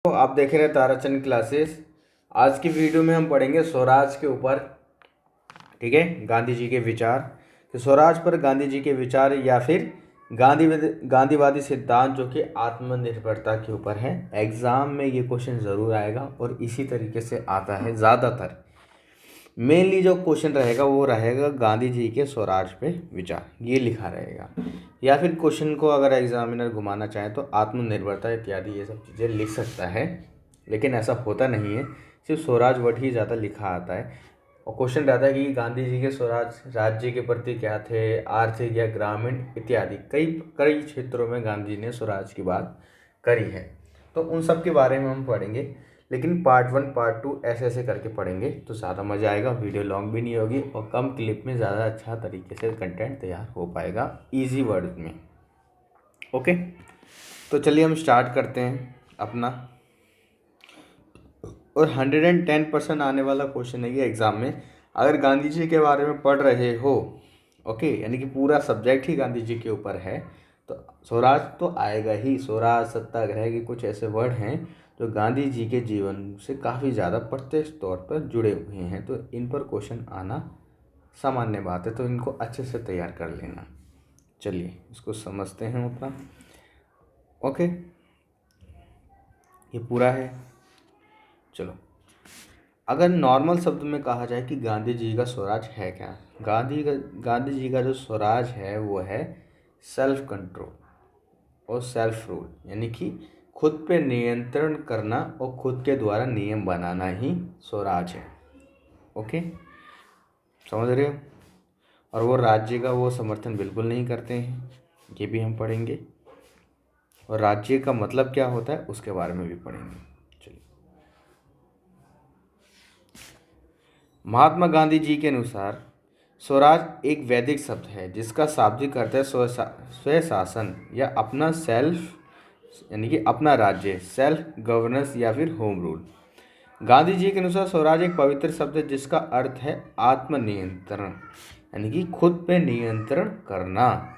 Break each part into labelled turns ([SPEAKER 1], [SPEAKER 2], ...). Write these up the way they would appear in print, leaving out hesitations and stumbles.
[SPEAKER 1] तो आप देख रहे हैं ताराचंद क्लासेस। आज की वीडियो में हम पढ़ेंगे स्वराज के ऊपर। ठीक है, गांधी जी के विचार। तो स्वराज पर गांधी जी के विचार या फिर गांधीवादी सिद्धांत जो कि आत्मनिर्भरता के ऊपर है। एग्जाम में ये क्वेश्चन ज़रूर आएगा और इसी तरीके से आता है ज़्यादातर। मेनली जो क्वेश्चन रहेगा वो रहेगा गांधी जी के स्वराज पे विचार, ये लिखा रहेगा। या फिर क्वेश्चन को अगर एग्जामिनर घुमाना चाहे तो आत्मनिर्भरता इत्यादि ये सब चीज़ें लिख सकता है, लेकिन ऐसा होता नहीं है। सिर्फ स्वराज वर्ड ही ज़्यादा लिखा आता है। और क्वेश्चन रहता है कि गांधी जी के स्वराज राज्य के प्रति क्या थे, आर्थिक या ग्रामीण इत्यादि कई कई क्षेत्रों में गांधी जी ने स्वराज की बात करी है। तो उन सब के बारे में हम पढ़ेंगे, लेकिन पार्ट 1 पार्ट 2 ऐसे ऐसे करके पढ़ेंगे तो ज़्यादा मज़ा आएगा। वीडियो लॉन्ग भी नहीं होगी और कम क्लिप में ज़्यादा अच्छा तरीके से कंटेंट तैयार हो पाएगा इजी वर्ड में। ओके, तो चलिए हम स्टार्ट करते हैं अपना। और 110% आने वाला क्वेश्चन है ये एग्ज़ाम में। अगर गांधी जी के बारे में पढ़ रहे हो, ओके, यानी कि पूरा सब्जेक्ट ही गांधी जी के ऊपर है, तो स्वराज तो आएगा ही। स्वराज, सत्याग्रह के कुछ ऐसे वर्ड हैं जो गांधी जी के जीवन से काफ़ी ज़्यादा प्रत्यक्ष तौर पर जुड़े हुए हैं, तो इन पर क्वेश्चन आना सामान्य बात है, तो इनको अच्छे से तैयार कर लेना। चलिए इसको समझते हैं अपना। ओके, ये पूरा है। चलो, अगर नॉर्मल शब्द में कहा जाए कि गांधी जी का स्वराज है क्या, गांधी जी का जो स्वराज है वो है सेल्फ कंट्रोल और सेल्फ रूल, यानी कि खुद पे नियंत्रण करना और खुद के द्वारा नियम बनाना ही स्वराज है। ओके, समझ रहे हो। और वो राज्य का वो समर्थन बिल्कुल नहीं करते हैं, ये भी हम पढ़ेंगे। और राज्य का मतलब क्या होता है उसके बारे में भी पढ़ेंगे। चलिए, महात्मा गांधी जी के अनुसार स्वराज एक वैदिक शब्द है जिसका शाब्दिक अर्थ है स्वशासन या अपना सेल्फ, यानी कि अपना राज्य, सेल्फ गवर्नेंस या फिर होम रूल। गांधी जी के अनुसार स्वराज एक पवित्र शब्द है जिसका अर्थ है आत्मनियंत्रण, यानी कि खुद पे नियंत्रण करना।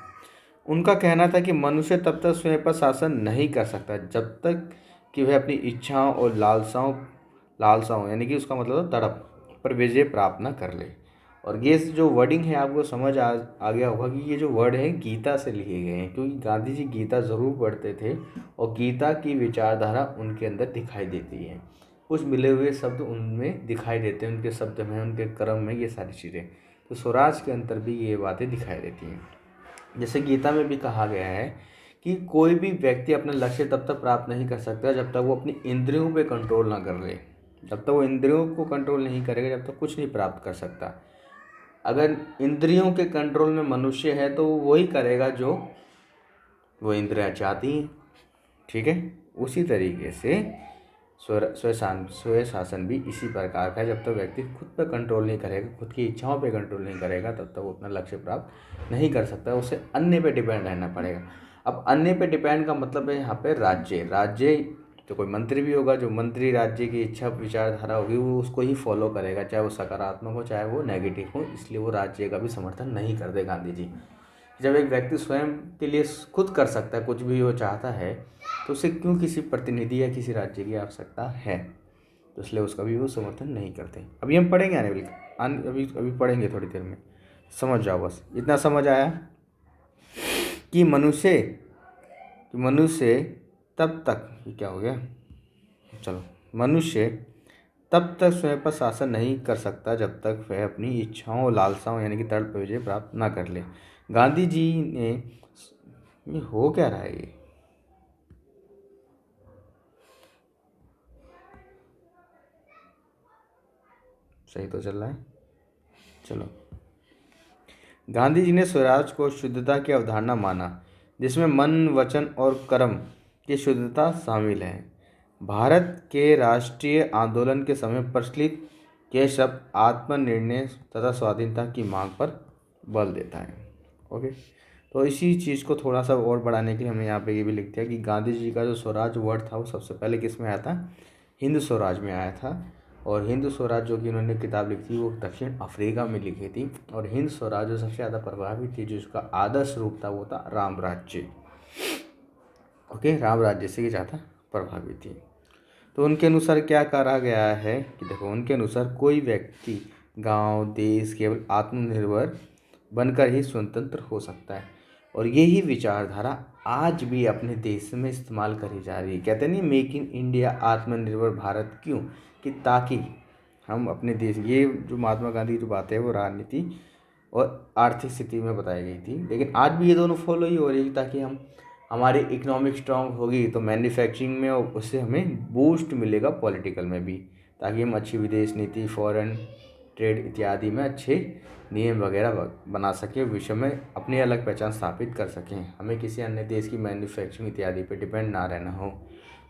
[SPEAKER 1] उनका कहना था कि मनुष्य तब तक स्वयं पर शासन नहीं कर सकता जब तक कि वह अपनी इच्छाओं और लालसाओं यानी कि उसका मतलब तड़प पर विजय प्राप्त न कर ले। और ये जो वर्डिंग है आपको समझ आ गया होगा कि ये जो वर्ड है गीता से लिए गए हैं, क्योंकि गांधी जी गीता ज़रूर पढ़ते थे और गीता की विचारधारा उनके अंदर दिखाई देती है। कुछ मिले हुए शब्द उनमें दिखाई देते हैं, उनके शब्द में, उनके कर्म में, ये सारी चीज़ें। तो स्वराज के अंतर भी ये बातें दिखाई देती हैं। जैसे गीता में भी कहा गया है कि कोई भी व्यक्ति अपना लक्ष्य तब तक प्राप्त नहीं कर सकता जब तक वो अपनी इंद्रियों पे कंट्रोल ना कर ले। जब तक वो इंद्रियों को कंट्रोल नहीं करेगा जब तक कुछ नहीं प्राप्त कर सकता। अगर इंद्रियों के कंट्रोल में मनुष्य है तो वो वही करेगा जो वो इंद्रियां चाहती हैं। ठीक है, उसी तरीके से स्वशासन भी इसी प्रकार का है। जब तक व्यक्ति खुद पर कंट्रोल नहीं करेगा, खुद की इच्छाओं पे कंट्रोल नहीं करेगा, तब तक वो अपना लक्ष्य प्राप्त नहीं कर सकता। उसे अन्य पे डिपेंड रहना पड़ेगा। अब अन्य पे डिपेंड का मतलब है यहाँ पे राज्य तो कोई मंत्री भी होगा, जो मंत्री राज्य की इच्छा विचारधारा होगी वो उसको ही फॉलो करेगा, चाहे वो सकारात्मक हो चाहे वो नेगेटिव हो। इसलिए वो राज्य का भी समर्थन नहीं करते गांधी जी। जब एक व्यक्ति स्वयं के लिए खुद कर सकता है, कुछ भी वो चाहता है, तो उसे क्यों किसी प्रतिनिधि या किसी राज्य की आवश्यकता है, तो इसलिए उसका भी वो समर्थन नहीं करते। अभी हम पढ़ेंगे अभी अभी पढ़ेंगे थोड़ी देर में। समझ जाओ, बस इतना समझ आया कि मनुष्य तब तक, ये क्या हो गया, चलो, मनुष्य तब तक स्वयं पर शासन नहीं कर सकता जब तक वह अपनी इच्छाओं लालसाओं यानी कि तड़प विजय प्राप्त ना कर ले। गांधी जी ने, ये हो क्या रहा है, ये सही तो चल रहा है। चलो, गांधी जी ने स्वराज को शुद्धता की अवधारणा माना जिसमें मन, वचन और कर्म की शुद्धता शामिल है। भारत के राष्ट्रीय आंदोलन के समय प्रचलित यह शब्द आत्मनिर्णय तथा स्वाधीनता की मांग पर बल देता है। ओके, तो इसी चीज़ को थोड़ा सा और बढ़ाने के लिए हमने यहाँ पे ये भी लिख दिया कि गांधी जी का जो स्वराज वर्ड था वो सबसे पहले किस में आया था, हिंद स्वराज में आया था। और हिंद स्वराज जो कि उन्होंने किताब लिखी थी वो दक्षिण अफ्रीका में लिखी थी। और हिंद स्वराज जो सबसे ज़्यादा प्रभावित थी, जो उसका आदर्श रूप था वो था राम राज्य। ओके, राम राज्य से ज़्यादा प्रभावित थी। तो उनके अनुसार क्या कहा गया है कि देखो, उनके अनुसार कोई व्यक्ति गांव देश केवल आत्मनिर्भर बनकर ही स्वतंत्र हो सकता है। और यही विचारधारा आज भी अपने देश में इस्तेमाल करी जा रही है। कहते नहीं, मेक इन इंडिया आत्मनिर्भर भारत, क्यों? कि ताकि हम अपने देश, ये जो महात्मा गांधी की जो बात है वो राजनीति और आर्थिक स्थिति में बताई गई थी, लेकिन आज भी ये दोनों फॉलो ही हो रही है, ताकि हम हमारी इकोनॉमिक स्ट्रांग होगी तो मैन्युफैक्चरिंग में, और उससे हमें बूस्ट मिलेगा पॉलिटिकल में भी, ताकि हम अच्छी विदेश नीति, फॉरेन ट्रेड इत्यादि में अच्छे नियम वगैरह बना सकें, विश्व में अपनी अलग पहचान स्थापित कर सकें, हमें किसी अन्य देश की मैन्युफैक्चरिंग इत्यादि पे डिपेंड ना रहना हो।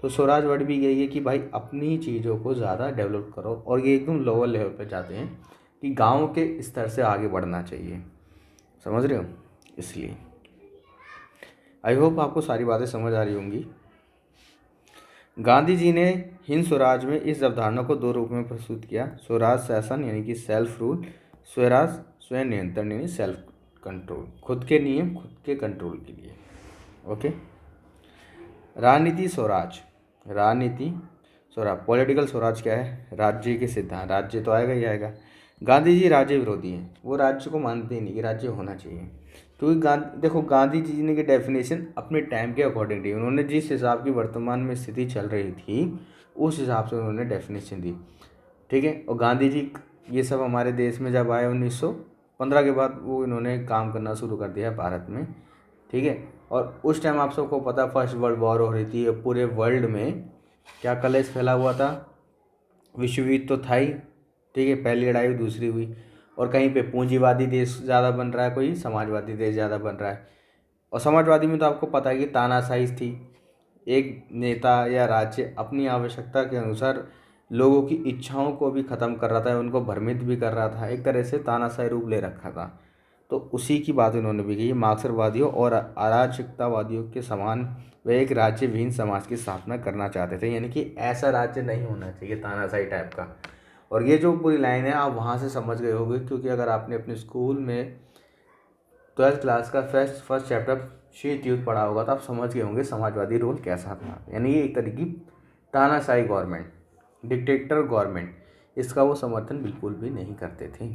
[SPEAKER 1] तो स्वराज वर्ड भी यही है कि भाई अपनी चीज़ों को ज़्यादा डेवलप करो, और ये एकदम लोअर लेवल पे जाते हैं कि गाँव के स्तर से आगे बढ़ना चाहिए। समझ रहे हो? इसलिए आई होप आपको सारी बातें समझ आ रही होंगी। गांधी जी ने हिंद स्वराज में इस अवधारणा को दो रूप में प्रस्तुत किया: स्वराज शासन यानी कि सेल्फ रूल, स्वराज स्वयं नियंत्रण यानी सेल्फ कंट्रोल, खुद के नियम, खुद के कंट्रोल के लिए। ओके। राजनीति स्वराज, राजनीति स्वराज, पॉलिटिकल स्वराज क्या है? राज्य के सिद्धांत, राज्य तो आएगा ही आएगा। गांधी जी राज्य विरोधी हैं, वो राज्य को मानते ही नहीं कि राज्य होना चाहिए। क्योंकि देखो, गांधी जी ने की डेफिनेशन अपने टाइम के अकॉर्डिंग दी, उन्होंने जिस हिसाब की वर्तमान में स्थिति चल रही थी उस हिसाब से उन्होंने डेफिनेशन दी। ठीक है। और गांधी जी ये सब हमारे देश में जब आए 1915 के बाद, वो इन्होंने काम करना शुरू कर दिया भारत में। ठीक है। और उस टाइम आप सबको पता, फर्स्ट वर्ल्ड वॉर हो रही थी, पूरे वर्ल्ड में क्या कलेश फैला हुआ था? विश्व युद्ध तो था ही। ठीक है। पहली लड़ाई हुई, दूसरी हुई, और कहीं पे पूंजीवादी देश ज़्यादा बन रहा है, कोई समाजवादी देश ज़्यादा बन रहा है। और समाजवादी में तो आपको पता है कि तानाशाही थी, एक नेता या राज्य अपनी आवश्यकता के अनुसार लोगों की इच्छाओं को भी ख़त्म कर रहा था, उनको भ्रमित भी कर रहा था, एक तरह से तानाशाही रूप ले रखा था। तो उसी की बात उन्होंने भी की, मार्क्सवादियों और अराजकतावादियों के समान वे एक राज्य विहीन समाज की स्थापना करना चाहते थे, यानी कि ऐसा राज्य नहीं होना चाहिए तानाशाही टाइप का। और ये जो पूरी लाइन है आप वहाँ से समझ गए होंगे, क्योंकि अगर आपने अपने स्कूल में 12th क्लास का फर्स्ट चैप्टर शीत युद्ध पढ़ा होगा तो आप समझ गए होंगे समाजवादी रोल कैसा था। यानी ये एक तरह की तानाशाही गवर्नमेंट, डिक्टेटर गवर्नमेंट, इसका वो समर्थन बिल्कुल भी नहीं करते थे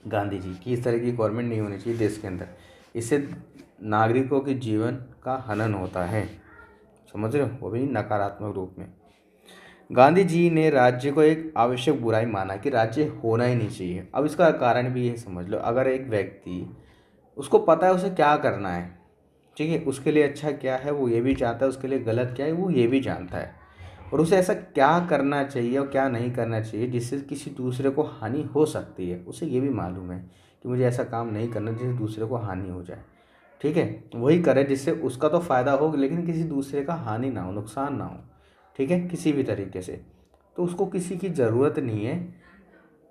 [SPEAKER 1] गांधी जी की। इस तरह की गवर्नमेंट नहीं होनी चाहिए देश के अंदर, इससे नागरिकों के जीवन का हनन होता है। समझ रहे हो? वो भी नकारात्मक रूप में। गांधी जी ने राज्य को एक आवश्यक बुराई माना कि राज्य होना ही नहीं चाहिए। अब इसका कारण भी ये समझ लो, अगर एक व्यक्ति, उसको पता है उसे क्या करना है, ठीक है, उसके लिए अच्छा क्या है वो ये भी जानता है, उसके लिए गलत क्या है वो ये भी जानता है, और उसे ऐसा क्या करना चाहिए और क्या नहीं करना चाहिए जिससे किसी दूसरे को हानि हो सकती है, उसे ये भी मालूम है कि मुझे ऐसा काम नहीं करना जिससे दूसरे को हानि हो जाए। ठीक है, वही करे जिससे उसका तो फ़ायदा हो लेकिन किसी दूसरे का हानि ना हो, नुकसान ना हो। ठीक है, किसी भी तरीके से। तो उसको किसी की ज़रूरत नहीं है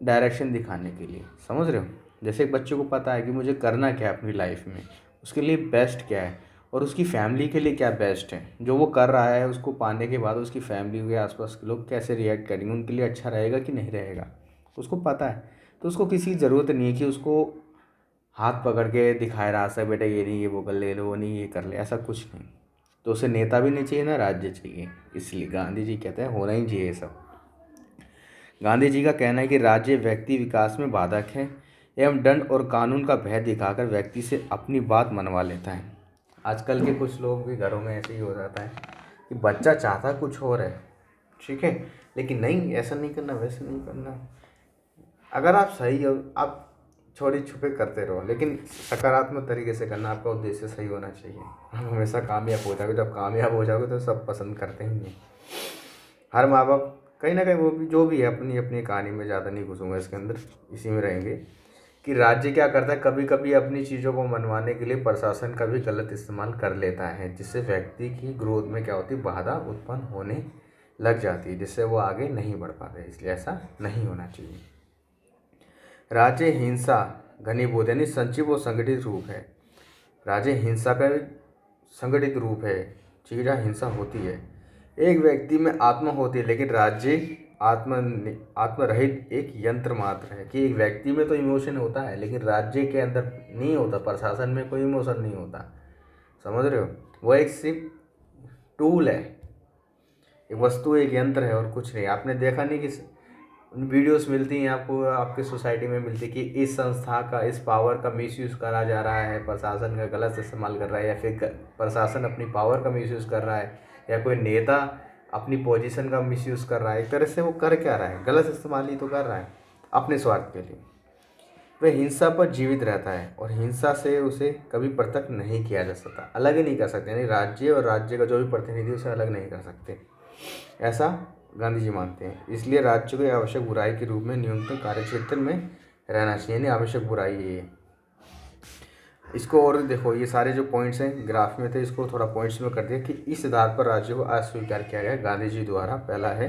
[SPEAKER 1] डायरेक्शन दिखाने के लिए। समझ रहे हो? जैसे एक बच्चे को पता है कि मुझे करना क्या है अपनी लाइफ में, उसके लिए बेस्ट क्या है, और उसकी फैमिली के लिए क्या बेस्ट है, जो वो कर रहा है उसको पाने के बाद उसकी फैमिली के आसपास के लोग कैसे रिएक्ट करेंगे, उनके लिए अच्छा रहेगा कि नहीं रहेगा, उसको पता है। तो उसको किसी की ज़रूरत नहीं है कि उसको हाथ पकड़ के दिखाए रास्ता, बेटा ये नहीं, ये वो कर ले, वो नहीं, ये कर ले, ऐसा कुछ नहीं। तो उसे नेता भी नहीं चाहिए ना राज्य चाहिए। इसलिए गांधी जी कहते हैं होना ही चाहिए सब। गांधी जी का कहना है कि राज्य व्यक्ति विकास में बाधक है एवं दंड और कानून का भय दिखाकर व्यक्ति से अपनी बात मनवा लेता है। आजकल के कुछ लोग भी घरों में ऐसे ही हो जाता है कि बच्चा चाहता कुछ और है, ठीक है, लेकिन नहीं, ऐसा नहीं करना, वैसा नहीं करना। अगर आप सही हो, आप छोड़ी छुपे करते रहो, लेकिन सकारात्मक तरीके से करना, आपका उद्देश्य सही होना चाहिए। आप हमेशा कामयाब हो जाओगे, जब कामयाब हो जाओगे तो सब पसंद करते ही नहीं। हर माँ बाप कहीं ना कहीं, वो भी जो भी है, अपनी अपनी कहानी में ज़्यादा नहीं घुसूंगा इसके अंदर, इसी में रहेंगे कि राज्य क्या करता है, कभी कभी अपनी चीज़ों को मनवाने के लिए प्रशासन का भी गलत इस्तेमाल कर लेता है, जिससे व्यक्ति की ग्रोथ में क्या होती है, बाधा उत्पन्न होने लग जाती है, जिससे वो आगे नहीं बढ़ पाते। इसलिए ऐसा नहीं होना चाहिए। राज्य हिंसा घनीभूत यानी संचिव और संगठित रूप है। राज्य हिंसा का संगठित रूप है, ठीक है, जहाँ हिंसा होती है। एक व्यक्ति में आत्मा होती है, लेकिन राज्य आत्मरहित एक यंत्र मात्र है। कि एक व्यक्ति में तो इमोशन होता है, लेकिन राज्य के अंदर नहीं होता, प्रशासन में कोई इमोशन नहीं होता। समझ रहे हो? वो एक सिर्फ टूल है, एक वस्तु एक यंत्र है और कुछ नहीं। आपने देखा नहीं कि वीडियोस मिलती हैं आपको, आपके सोसाइटी में मिलती है कि इस संस्था का, इस पावर का मिसयूज़ करा जा रहा है, प्रशासन का गलत इस्तेमाल कर रहा है, या फिर प्रशासन अपनी पावर का मिसयूज़ कर रहा है, या कोई नेता अपनी पोजीशन का मिसयूज़ कर रहा है। एक तरह से वो कर क्या रहा है, गलत इस्तेमाल ही तो कर रहा है अपने स्वार्थ के लिए। वह हिंसा पर जीवित रहता है और हिंसा से उसे कभी पृथक नहीं किया जा सकता, अलग ही नहीं कर सकते। यानी राज्य और राज्य का जो भी प्रतिनिधि उसे अलग नहीं कर सकते, ऐसा गांधी जी मानते हैं। इसलिए राज्य को एक आवश्यक बुराई के रूप में न्यूनतम कार्यक्षेत्र में रहना चाहिए, यानी आवश्यक बुराई है ये। इसको और देखो, ये सारे जो पॉइंट्स हैं ग्राफ में थे, इसको थोड़ा पॉइंट्स में कर दिया कि इस आधार पर राज्य को अस्वीकार किया गया गांधी जी द्वारा। पहला है,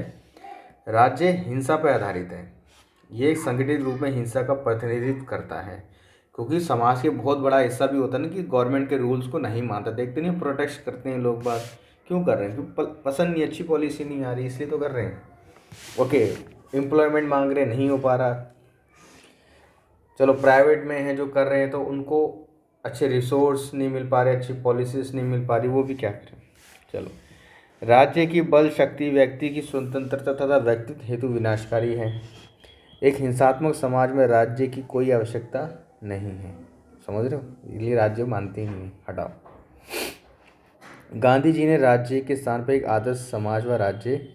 [SPEAKER 1] राज्य हिंसा पर आधारित है। ये एक संगठित रूप में हिंसा का प्रतिनिधित्व करता है, क्योंकि समाज के बहुत बड़ा हिस्सा भी होता है ना कि गवर्नमेंट के रूल्स को नहीं मानता। देखते नहीं, प्रोटेस्ट करते हैं लोग बात, क्यों कर रहे हैं? क्योंकि पसंद नहीं, अच्छी पॉलिसी नहीं आ रही, इसलिए तो कर रहे हैं। ओके, एम्प्लॉयमेंट मांग रहे, नहीं हो पा रहा, चलो प्राइवेट में है जो कर रहे हैं तो उनको अच्छे रिसोर्स नहीं मिल पा रहे, अच्छी पॉलिसीज नहीं मिल पा रही, वो भी क्या करें। चलो, राज्य की बल शक्ति व्यक्ति की स्वतंत्रता तथा व्यक्तित्व हेतु विनाशकारी है। एक हिंसात्मक समाज में राज्य की कोई आवश्यकता नहीं है, समझ रहे हो? इसलिए राज्य मानते ही नहीं, हटाओ। गांधी जी ने राज्य के स्थान पर एक आदर्श समाज व राज्य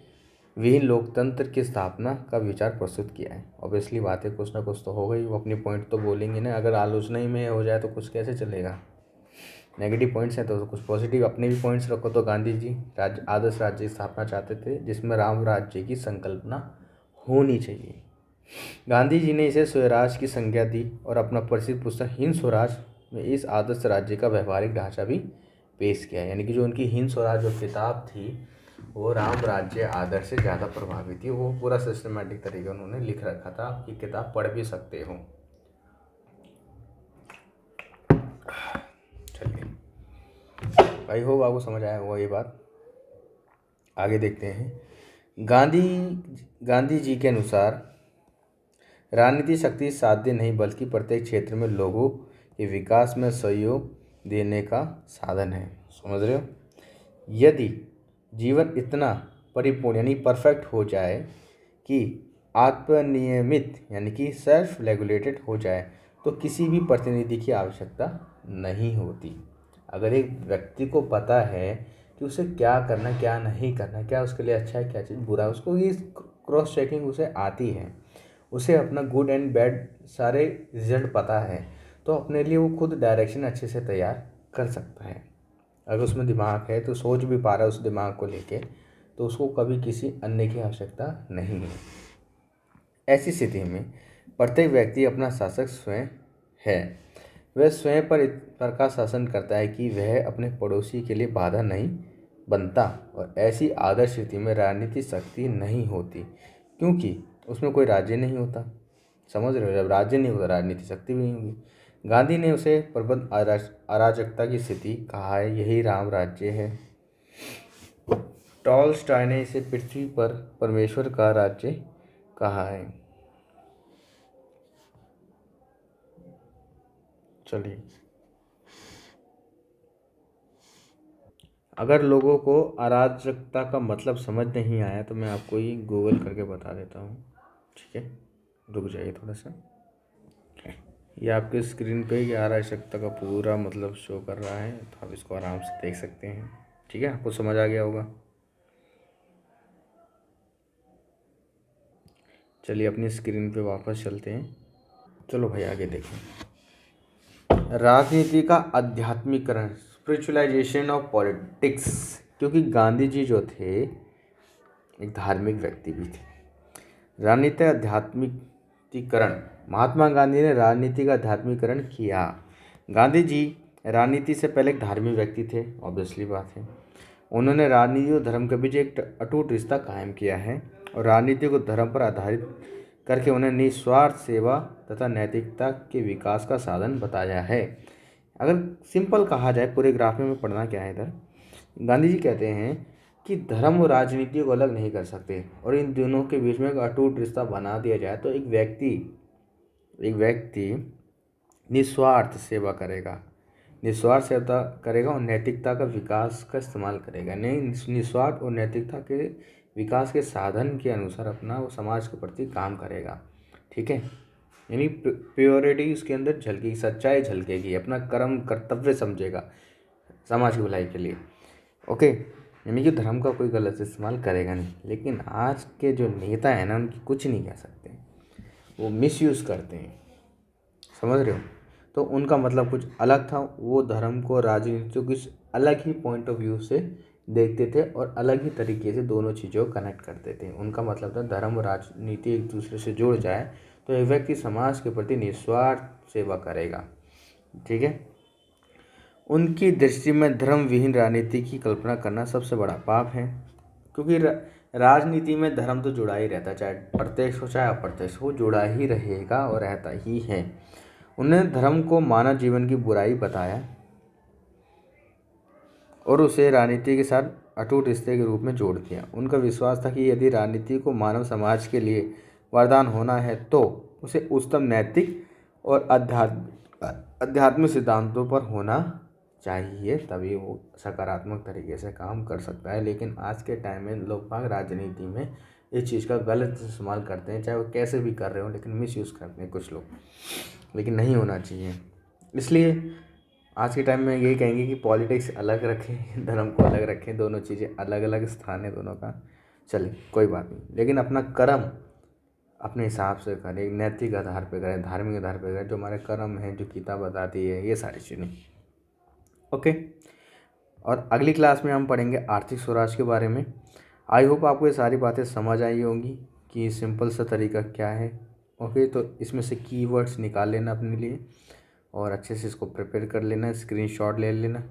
[SPEAKER 1] विहीन लोकतंत्र की स्थापना का विचार प्रस्तुत किया है। ऑब्वियसली बात है, कुछ ना कुछ तो हो गई, वो अपनी पॉइंट तो बोलेंगे ना। अगर आलोचना ही में हो जाए तो कुछ कैसे चलेगा? नेगेटिव पॉइंट्स हैं तो कुछ पॉजिटिव अपने भी पॉइंट्स रखो। तो गांधी जी आदर्श राज्य की स्थापना चाहते थे जिसमें राम राज्य की संकल्पना होनी चाहिए। गांधी जी ने इसे स्वराज की संज्ञा दी और अपना प्रसिद्ध पुस्तक हिंद स्वराज में इस आदर्श राज्य का व्यवहारिक ढांचा भी पेश किया। यानी कि जो उनकी हिंद स्वराज जो किताब थी वो राम राज्य आदर्श से ज़्यादा प्रभावित थी। वो पूरा सिस्टमेटिक तरीके उन्होंने लिख रखा था, कि किताब पढ़ भी सकते हो। चलिए, आई होप आपको समझ आया होगा ये बात। आगे देखते हैं। गांधी जी के अनुसार राजनीति शक्ति साध्य नहीं बल्कि प्रत्येक क्षेत्र में लोगों के विकास में सहयोग देने का साधन है। समझ रहे हो? यदि जीवन इतना परिपूर्ण यानी परफेक्ट हो जाए कि आत्मनियमित यानी कि सेल्फ रेगुलेटेड हो जाए तो किसी भी प्रतिनिधि की आवश्यकता नहीं होती। अगर एक व्यक्ति को पता है कि उसे क्या करना क्या नहीं करना, क्या उसके लिए अच्छा है क्या चीज़ बुरा है, उसको ये क्रॉस चेकिंग उसे आती है, उसे अपना गुड एंड बैड सारे रिजल्ट पता है, तो अपने लिए वो खुद डायरेक्शन अच्छे से तैयार कर सकता है। अगर उसमें दिमाग है तो सोच भी पा रहा है उस दिमाग को लेके, तो उसको कभी किसी अन्य की आवश्यकता नहीं है। ऐसी स्थिति में प्रत्येक व्यक्ति अपना शासक स्वयं है। वह स्वयं पर का शासन करता है कि वह अपने पड़ोसी के लिए बाधा नहीं बनता। और ऐसी आदर्श स्थिति में राजनीतिक शक्ति नहीं होती, क्योंकि उसमें कोई राज्य नहीं होता। समझ रहे हो? जब राज्य नहीं होता राजनीतिक शक्ति भी नहीं होगी। गांधी ने उसे प्रबल अराजकता की स्थिति कहा है, यही राम राज्य है। टॉलस्टॉय ने इसे पृथ्वी पर परमेश्वर का राज्य कहा है। चलिए, अगर लोगों को अराजकता का मतलब समझ नहीं आया तो मैं आपको ये गूगल करके बता देता हूँ, ठीक है? रुक जाइए थोड़ा सा। ये आपके स्क्रीन पे ये अराजकता का पूरा मतलब शो कर रहा है, तो आप इसको आराम से देख सकते हैं, ठीक है? आपको समझ आ गया होगा। चलिए अपनी स्क्रीन पे वापस चलते हैं। चलो भाई आगे देखें। राजनीति का आध्यात्मिकरण, स्पिरिचुअलाइजेशन ऑफ पॉलिटिक्स। क्योंकि गांधी जी जो थे एक धार्मिक व्यक्ति भी थे। राजनीति आध्यात्मिकीकरण, महात्मा गांधी ने राजनीति का आध्यात्मिकरण किया। गांधी जी राजनीति से पहले एक धार्मिक व्यक्ति थे, ऑब्वियसली बात है। उन्होंने राजनीति और धर्म के बीच एक अटूट रिश्ता कायम किया है और राजनीति को धर्म पर आधारित करके उन्हें निस्वार्थ सेवा तथा नैतिकता के विकास का साधन बताया है। अगर सिंपल कहा जाए, पूरे ग्राफ में पढ़ना क्या है इधर, गांधी जी कहते हैं कि धर्म और राजनीति को अलग नहीं कर सकते और इन दोनों के बीच में एक अटूट रिश्ता बना दिया जाए तो एक व्यक्ति निस्वार्थ सेवा करेगा, निस्वार्थ सेवा करेगा और नैतिकता का विकास का इस्तेमाल करेगा। नहीं, निस्वार्थ और नैतिकता के विकास के साधन के अनुसार अपना वो समाज के प्रति काम करेगा। ठीक है, यानी प्योरिटी उसके अंदर झलकेगी, सच्चाई झलकेगी, अपना कर्म कर्तव्य समझेगा समाज की भलाई के लिए। ओके, यानी कि धर्म का कोई गलत इस्तेमाल करेगा नहीं। लेकिन आज के जो नेता हैं ना, उनकी कुछ नहीं कह सकते, वो मिसयूज़ करते हैं, समझ रहे हो। तो उनका मतलब कुछ अलग था, वो धर्म को राजनीति को कुछ अलग ही पॉइंट ऑफ व्यू से देखते थे और अलग ही तरीके से दोनों चीज़ों को कनेक्ट करते थे। उनका मतलब था धर्म और राजनीति एक दूसरे से जुड़ जाए तो एक व्यक्ति समाज के प्रति निस्वार्थ सेवा करेगा। ठीक है, उनकी दृष्टि में धर्म विहीन राजनीति की कल्पना करना सबसे बड़ा पाप है, क्योंकि राजनीति में धर्म तो जुड़ा ही रहता है, चाहे प्रत्यक्ष हो चाहे अप्रत्यक्ष हो, जुड़ा ही रहेगा और रहता ही है। उन्होंने धर्म को मानव जीवन की बुराई बताया और उसे राजनीति के साथ अटूट रिश्ते के रूप में जोड़ दिया। उनका विश्वास था कि यदि राजनीति को मानव समाज के लिए वरदान होना है तो उसे उच्चतम नैतिक और आध्यात्मिक सिद्धांतों पर होना चाहिए, तभी वो सकारात्मक तरीके से काम कर सकता है। लेकिन आज के टाइम में लोग बाग राजनीति में इस चीज़ का गलत इस्तेमाल करते हैं, चाहे वो कैसे भी कर रहे हो, लेकिन मिसयूज़ करते हैं कुछ लोग, लेकिन नहीं होना चाहिए। इसलिए आज के टाइम में यही कहेंगे कि पॉलिटिक्स अलग रखें, धर्म को अलग रखें, दोनों चीज़ें अलग अलग स्थान है दोनों का, चले कोई बात नहीं। लेकिन अपना कर्म अपने हिसाब से करें, नैतिक आधार पर करें, धार्मिक आधार पर करें, जो हमारे कर्म हैं, जो गीता बताती है, ये सारी चीज़ें। ओके, और अगली क्लास में हम पढ़ेंगे आर्थिक स्वराज के बारे में। आई होप आपको ये सारी बातें समझ आई होंगी कि सिंपल सा तरीका क्या है। ओके, तो इसमें से कीवर्ड्स निकाल लेना अपने लिए और अच्छे से इसको प्रिपेयर कर लेना, स्क्रीनशॉट ले लेना।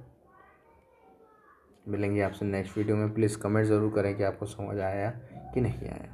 [SPEAKER 1] मिलेंगे आपसे नेक्स्ट वीडियो में। प्लीज़ कमेंट ज़रूर करें कि आपको समझ आया कि नहीं आया।